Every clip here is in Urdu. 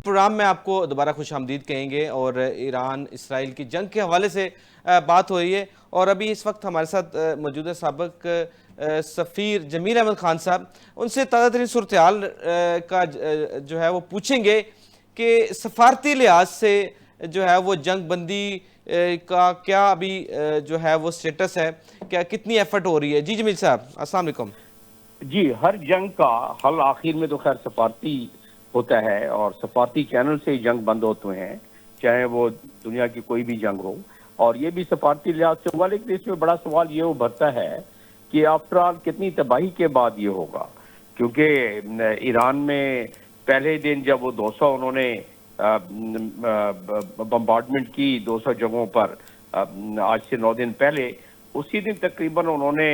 پروگرام میں آپ کو دوبارہ خوش آمدید کہیں گے، اور ایران اسرائیل کی جنگ کے حوالے سے بات ہو رہی ہے، اور ابھی اس وقت ہمارے ساتھ موجود ہے سابق سفیر جمیل احمد خان صاحب. ان سے تازہ ترین صورتحال کا جو ہے وہ پوچھیں گے کہ سفارتی لحاظ سے جو ہے وہ جنگ بندی کا کیا ابھی جو ہے وہ سٹیٹس ہے، کیا کتنی ایفرٹ ہو رہی ہے. جی جمیل صاحب السلام علیکم. جی، ہر جنگ کا حل آخر میں تو خیر سفارتی ہوتا ہے، اور سفارتی چینل سے ہی جنگ بند ہوتے ہیں، چاہے وہ دنیا کی کوئی بھی جنگ ہو. اور یہ بھی سفارتی لحاظ سے ہوا، لیکن اس میں بڑا سوال یہ ابھرتا ہے کہ آفٹر آل کتنی تباہی کے بعد یہ ہوگا. کیونکہ ایران میں پہلے دن جب وہ 200 انہوں نے بمبارڈمنٹ کی 200 جگہوں پر آج سے 9 دن پہلے، اسی دن تقریباً انہوں نے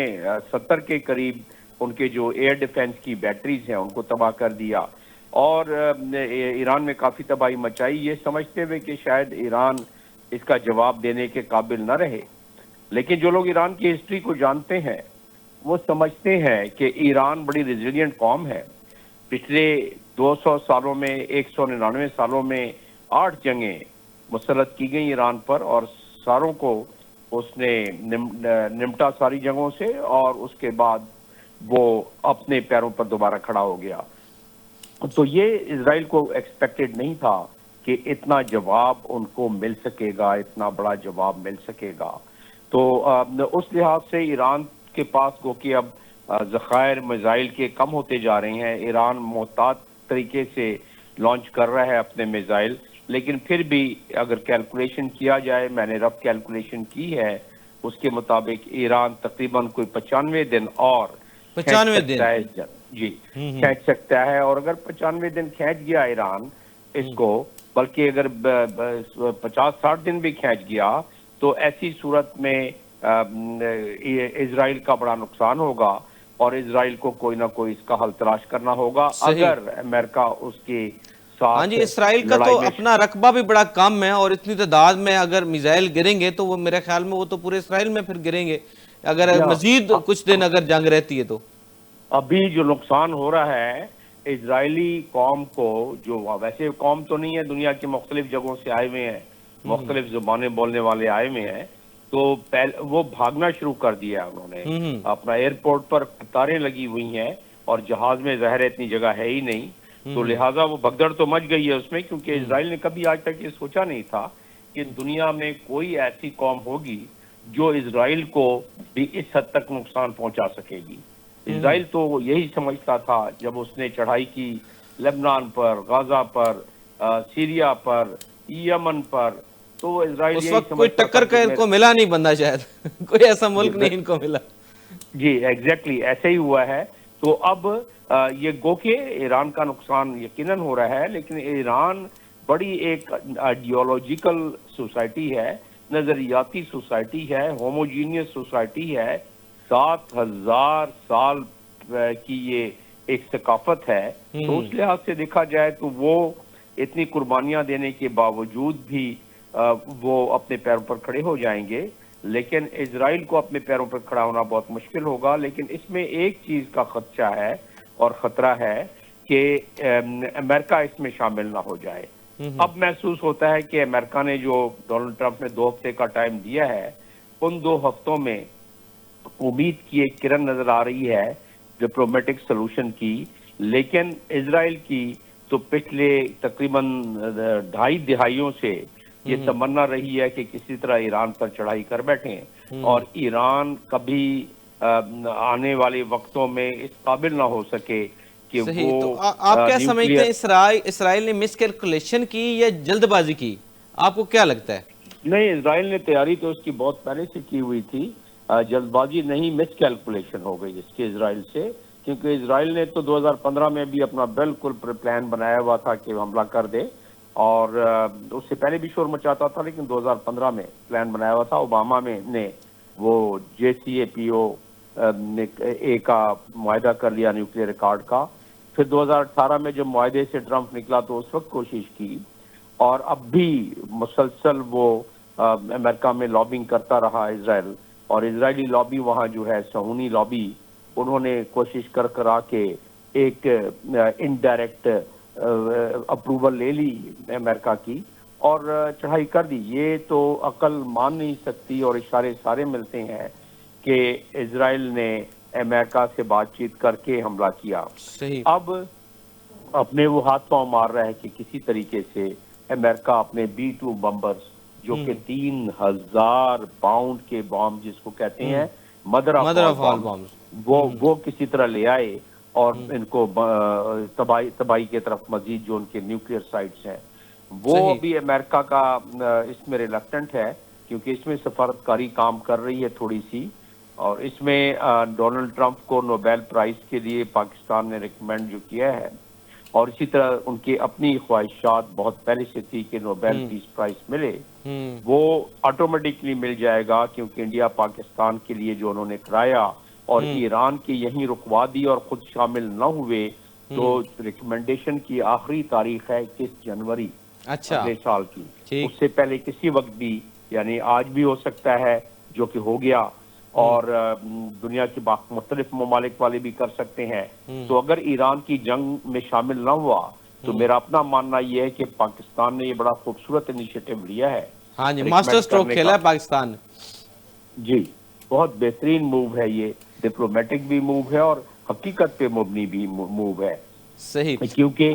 70 کے قریب ان کے جو ایئر ڈیفنس کی بیٹریز ہیں ان کو تباہ کر دیا، اور ایران میں کافی تباہی مچائی، یہ سمجھتے ہوئے کہ شاید ایران اس کا جواب دینے کے قابل نہ رہے. لیکن جو لوگ ایران کی ہسٹری کو جانتے ہیں وہ سمجھتے ہیں کہ ایران بڑی ریزیلینٹ قوم ہے. پچھلے 200 سالوں میں 199 سالوں میں 8 جنگیں مسلط کی گئیں ایران پر، اور ساروں کو اس نے نمٹا ساری جنگوں سے، اور اس کے بعد وہ اپنے پیروں پر دوبارہ کھڑا ہو گیا. تو یہ اسرائیل کو ایکسپیکٹڈ نہیں تھا کہ اتنا جواب ان کو مل سکے گا، اتنا بڑا جواب مل سکے گا. تو اس لحاظ سے ایران کے پاس گو کہ اب ذخائر میزائل کے کم ہوتے جا رہے ہیں. ایران محتاط طریقے سے لانچ کر رہا ہے اپنے میزائل، لیکن پھر بھی اگر کیلکولیشن کیا جائے، میں نے رف کیلکولیشن کی ہے، اس کے مطابق ایران تقریباً کوئی 95 دن اور 95 دن جی کھینچ سکتا ہے. اور اگر 95 دن کھینچ گیا ایران اس کو، بلکہ اگر 50-60 دن بھی کھینچ گیا، تو ایسی صورت میں اسرائیل کا بڑا نقصان ہوگا، اور اسرائیل کو کوئی نہ کوئی اس کا حل تلاش کرنا ہوگا. صحیح. اگر امریکہ اس کے ہاں ساتھ جی، اسرائیل کا لڑائی تو میں اپنا رقبہ بھی بڑا کم ہے، اور اتنی تعداد میں اگر میزائل گریں گے تو وہ میرے خیال میں وہ تو پورے اسرائیل میں پھر گریں گے اگر مزید کچھ دن اگر جنگ رہتی ہے تو. ابھی جو نقصان ہو رہا ہے اسرائیلی قوم کو، جو ویسے قوم تو نہیں ہے، دنیا کی مختلف جگہوں سے آئے ہوئے ہیں، مختلف زبانیں بولنے والے آئے ہوئے ہیں، تو وہ بھاگنا شروع کر دیا انہوں نے. اپنا ایئرپورٹ پر قطاریں لگی ہوئی ہیں، اور جہاز میں ظاہر اتنی جگہ ہے ہی نہیں، تو لہٰذا وہ بھگدڑ تو مچ گئی ہے اس میں. کیونکہ اسرائیل نے کبھی آج تک یہ سوچا نہیں تھا کہ دنیا میں کوئی ایسی قوم ہوگی جو اسرائیل کو بھی اس حد تک نقصان پہنچا سکے گی. اسرائیل تو یہی سمجھتا تھا جب اس نے چڑھائی کی لبنان پر، غزہ پر، سیریا پر، یمن پر، تو اسرائیل اس یہی وقت کوئی سمجھتا تھا ٹکر کا کہ ان کو ملا نہیں بندہ، شاید کوئی ایسا ملک نہیں ان کو ملا. جی ایگزیکٹلی ایسے ہی ہوا ہے. تو اب یہ گو کہ ایران کا نقصان یقیناً ہو رہا ہے، لیکن ایران بڑی ایک آئیڈیالوجیکل سوسائٹی ہے، نظریاتی سوسائٹی ہے، ہوموجینیس سوسائٹی ہے. 7,000 سال کی یہ ایک ثقافت ہے. تو اس لحاظ سے دیکھا جائے تو وہ اتنی قربانیاں دینے کے باوجود بھی وہ اپنے پیروں پر کھڑے ہو جائیں گے. لیکن اسرائیل کو اپنے پیروں پر کھڑا ہونا بہت مشکل ہوگا. لیکن اس میں ایک چیز کا خدشہ ہے اور خطرہ ہے کہ امریکہ اس میں شامل نہ ہو جائے. اب محسوس ہوتا ہے کہ امریکہ نے جو ڈونلڈ ٹرمپ نے 2 ہفتے کا ٹائم دیا ہے، ان 2 ہفتوں میں امید کی ایک کرن نظر آ رہی ہے ڈپلومیٹک سلوشن کی. لیکن اسرائیل کی تو پچھلے تقریباً 2.5 دہائیوں سے یہ تمنا رہی ہے کہ کسی طرح ایران پر چڑھائی کر بیٹھیں، اور ایران کبھی آنے والے وقتوں میں اس قابل نہ ہو سکے کہ صحیح. تو وہ آپ کیا سمجھتے نیوکلیئر. ہیں، اسرائیل نے مس کیلکولیشن کی یا جلد بازی کی؟ آپ کو کیا لگتا ہے؟ نہیں، اسرائیل نے تیاری تو اس کی بہت پہلے سے کی ہوئی تھی. جلد بازی نہیں، مس کیلکولیشن ہو گئی اس کے اسرائیل سے. کیونکہ اسرائیل نے تو 2015 میں بھی اپنا بالکل پلان بنایا ہوا تھا کہ حملہ کر دے، اور اس سے پہلے بھی شور مچاتا تھا، لیکن 2015 میں پلان بنایا ہوا تھا. اوباما نے وہ JCPOA کا معاہدہ کر لیا نیوکلیئر ریکارڈ کا. پھر 2018 میں جب معاہدے سے ٹرمپ نکلا تو اس وقت کوشش کی، اور اب بھی مسلسل وہ امریکہ میں لابنگ کرتا رہا اسرائیل. اور اسرائیلی لابی وہاں جو ہے صہیونی لابی، انہوں نے کوشش کر کے ایک انڈائریکٹ اپروول لے لی امریکہ کی اور چڑھائی کر دی. یہ تو عقل مان نہیں سکتی اور اشارے سارے ملتے ہیں کہ اسرائیل نے امریکہ سے بات چیت کر کے حملہ کیا. صحیح. اب اپنے وہ ہاتھ پاؤں مار رہا ہے کہ کسی طریقے سے امریکہ اپنے B-2 بمبرز جو کہ 3000 پاؤنڈ کے بام جس کو کہتے ہیں مدر آف آل بام وہ کسی طرح لے آئے اور ان کو تباہی کی طرف مزید جو ان کے نیوکلیئر سائٹس ہیں وہ بھی امریکہ کا اس میں ریلکٹنٹ ہے کیونکہ اس میں سفارتکاری کام کر رہی ہے تھوڑی سی. اور اس میں ڈونلڈ ٹرمپ کو نوبیل پرائز کے لیے پاکستان نے ریکمینڈ جو کیا ہے اور اسی طرح ان کی اپنی خواہشات بہت پہلے سے تھی کہ نوبیل پیس پرائز ملے وہ آٹومیٹکلی مل جائے گا کیونکہ انڈیا پاکستان کے لیے جو انہوں نے کرایا اور ایران کی یہیں رکوا دی اور خود شامل نہ ہوئے تو ریکمنڈیشن کی آخری تاریخ ہے 21 جنوری اگلے سال کی. اس سے پہلے کسی وقت بھی یعنی آج بھی ہو سکتا ہے جو کہ ہو گیا اور دنیا کے مختلف ممالک والے بھی کر سکتے ہیں. تو اگر ایران کی جنگ میں شامل نہ ہوا تو میرا اپنا ماننا یہ ہے کہ پاکستان نے یہ بڑا خوبصورت انیشیٹو لیا ہے. ہاں جی ماسٹر سٹروک کھیلا ہے پاکستان. جی بہت بہترین موو ہے یہ, ڈپلومیٹک بھی موو ہے اور حقیقت پہ مبنی بھی موو ہے. صحیح. کیونکہ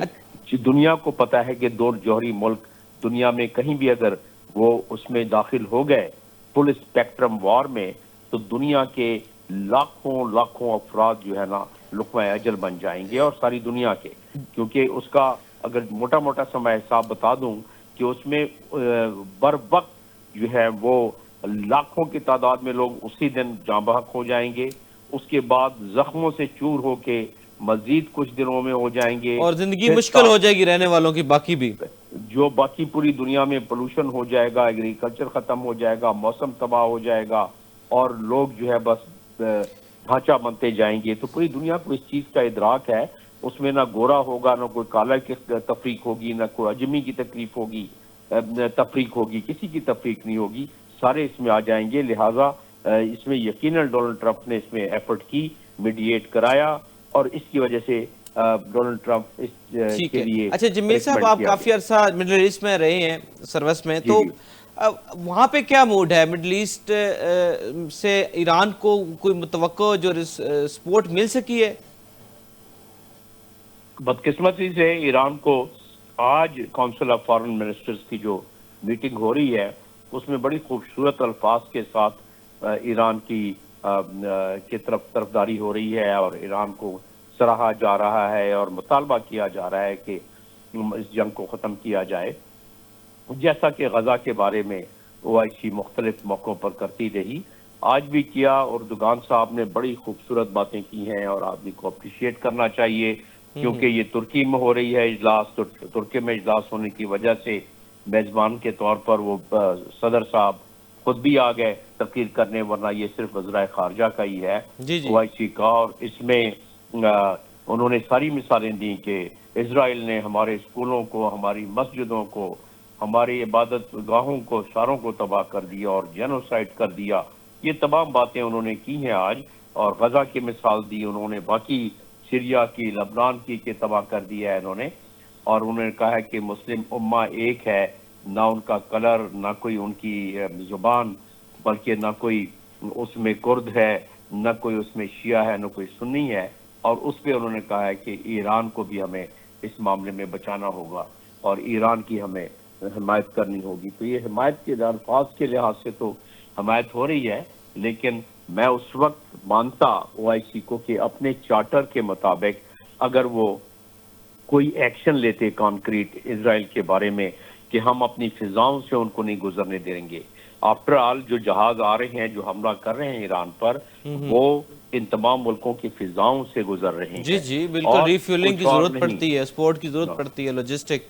دنیا کو پتا ہے کہ دو جوہری ملک دنیا میں کہیں بھی اگر وہ اس میں داخل ہو گئے فل اسپیکٹرم وار میں تو دنیا کے لاکھوں افراد جو ہے نا لقمہ اجل بن جائیں گے اور ساری دنیا کے. کیونکہ اس کا اگر موٹا سا میں حساب بتا دوں کہ اس میں بر وقت جو ہے وہ لاکھوں کی تعداد میں لوگ اسی دن جاں بحق ہو جائیں گے, اس کے بعد زخموں سے چور ہو کے مزید کچھ دنوں میں ہو جائیں گے اور زندگی مشکل ہو جائے گی رہنے والوں کی باقی بھی جو باقی پوری دنیا میں پولوشن ہو جائے گا, ایگریکلچر ختم ہو جائے گا, موسم تباہ ہو جائے گا اور لوگ جو ہے بس ڈھانچہ بنتے جائیں گے. تو پوری دنیا کو اس چیز کا ادراک ہے, اس میں نہ گورا ہوگا نہ کوئی کالا کی تفریق ہوگی نہ کوئی اجمی کی تفریق ہوگی کسی کی تفریق نہیں ہوگی, سارے اس میں آ جائیں گے. لہٰذا اس میں یقیناً ڈونلڈ ٹرمپ نے اس میں ایفرٹ کی, میڈیٹ کرایا اور اس کی وجہ سے ڈونلڈ ٹرمپ اس کے لیے. اچھا جمیل صاحب آپ کافی عرصہ مڈل ایسٹ میں رہے ہیں سروس میں, تو وہاں پہ کیا موڈ ہے مڈل ایسٹ سے ایران کو کوئی متوقع جو سپورٹ مل سکی ہے؟ بدقسمتی سے ایران کو آج کونسل آف فارن منسٹرز کی جو میٹنگ ہو رہی ہے اس میں بڑی خوبصورت الفاظ کے ساتھ ایران کی طرفداری ہو رہی ہے اور ایران کو سراہا جا رہا ہے اور مطالبہ کیا جا رہا ہے کہ اس جنگ کو ختم کیا جائے, جیسا کہ غزہ کے بارے میں OIC مختلف موقعوں پر کرتی رہی, آج بھی کیا. اردوغان صاحب نے بڑی خوبصورت باتیں کی ہیں اور آدمی کو اپریشیٹ کرنا چاہیے کیونکہ یہ ترکی میں ہو رہی ہے اجلاس, تو ترکی میں اجلاس ہونے کی وجہ سے میزبان کے طور پر وہ صدر صاحب خود بھی آ گئے تقریر کرنے, ورنہ یہ صرف وزرائے خارجہ کا ہی ہے OIC کا. اور اس میں انہوں نے ساری مثالیں دی کہ اسرائیل نے ہمارے اسکولوں کو, ہماری مسجدوں کو, ہماری عبادت گاہوں کو, ساروں کو تباہ کر دیا اور جینوسائیڈ کر دیا. یہ تمام باتیں انہوں نے کی ہیں آج, اور غزہ کی مثال دی انہوں نے, باقی سیریا کی, لبنان کی کہ تباہ کر دیا ہے انہوں نے. اور انہوں نے کہا ہے کہ مسلم امہ ایک ہے, نہ ان کا کلر, نہ کوئی ان کی زبان, بلکہ نہ کوئی اس میں کرد ہے, نہ کوئی اس میں شیعہ ہے, نہ کوئی سنی ہے. اور اس پہ انہوں نے کہا ہے کہ ایران کو بھی ہمیں اس معاملے میں بچانا ہوگا اور ایران کی ہمیں حمایت کرنی ہوگی. تو یہ حمایت کے الفاظ کے لحاظ سے تو حمایت ہو رہی ہے, لیکن میں اس وقت مانتا OIC کو کہ اپنے چارٹر کے مطابق اگر وہ کوئی ایکشن لیتے کانکریٹ اسرائیل کے بارے میں کہ ہم اپنی فضاؤں سے ان کو نہیں گزرنے دیں گے. آفٹر آل جو جہاز آ رہے ہیں جو حملہ کر رہے ہیں ایران پر وہ ان تمام ملکوں کی فضاؤں سے گزر رہے ہیں. جی بالکل, ریفیولنگ کی ضرورت پڑتی ہے, سپورٹ کی ضرورت پڑتی ہے, لاجسٹک.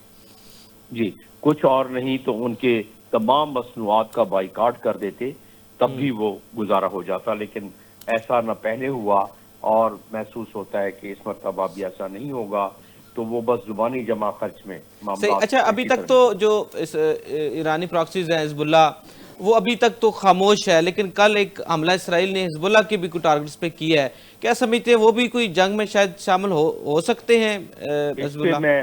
جی کچھ اور نہیں تو ان کے تمام مصنوعات کا بائیکاٹ کر دیتے, تب بھی وہ گزارا ہو جاتا. لیکن ایسا نہ پہلے ہوا اور محسوس ہوتا ہے کہ اس مرتبہ بھی ایسا نہیں ہوگا, تو وہ بس زبانی جمع خرچ میں معاملات. اچھا ابھی تک تو جو ایرانی پراکسیز ہیں حزب اللہ وہ ابھی تک تو خاموش ہے, لیکن کل ایک حملہ اسرائیل نے حزب اللہ کے بھی کوئی ٹارگٹس پہ کیا ہے, کیا سمجھتے ہیں وہ بھی کوئی جنگ میں شاید شامل ہو سکتے ہیں حزب اللہ؟ میں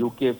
UK,